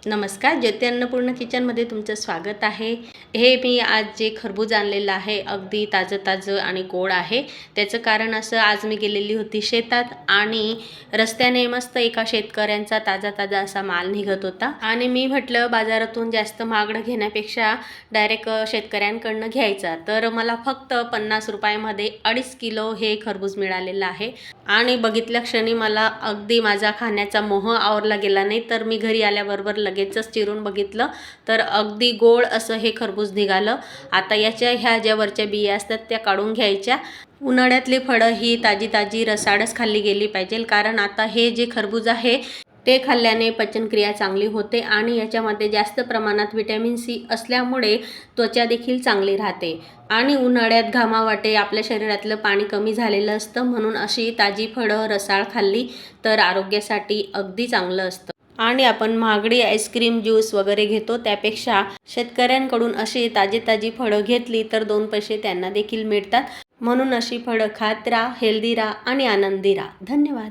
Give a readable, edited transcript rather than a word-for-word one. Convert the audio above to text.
नमस्कार, ज्योती अन्नपूर्ण किचनमध्ये तुमचं स्वागत आहे. हे मी आज जे खरबूज आणलेलं आहे अगदी ताजं आणि गोड आहे. त्याचं कारण असं, आज मी गेलेली होती शेतात आणि रस्त्याने मस्त एका शेतकऱ्यांचा ताजा असा माल निघत होता आणि मी म्हटलं बाजारातून जास्त महागडं घेण्यापेक्षा डायरेक्ट शेतकऱ्यांकडनं घ्यायचा. तर मला फक्त 50 रुपयामध्ये 2.5 किलो हे खरबूज मिळालेलं आहे आणि बघितल्या क्षणी मला अगदी माझा खाण्याचा मोह आवरला गेला नाही. तर मी घरी आल्याबरोबर लगेचच चिरून बघितलं तर अगदी गोड असं हे खरबूज निघालं. आता याच्या ह्या ज्या वरच्या बिया असतात त्या काढून घ्यायच्या. उन्हाळ्यातली फळं ही ताजी रसाळच खाल्ली गेली पाहिजे, कारण आता हे जे खरबूज आहे ते खाल्ल्याने पचनक्रिया चांगली होते आणि याच्यामध्ये जास्त प्रमाणात व्हिटॅमिन सी असल्यामुळे त्वचा देखील चांगली राहते आणि उन्हाळ्यात घामावाटे आपल्या शरीरातलं पाणी कमी झालेलं असतं, म्हणून अशी ताजी फळं रसाळ खाल्ली तर आरोग्यासाठी अगदी चांगलं असतं. आणि आपण महागडी आईस्क्रीम ज्यूस वगैरे घेतो त्यापेक्षा शेतकऱ्यांकडून अशी ताजी फळं घेतली तर 2 पैसे त्यांना देखील मिळतात. म्हणून अशी फळं खात राहा, हेल्दी राहा आणि आनंदी राहा. धन्यवाद.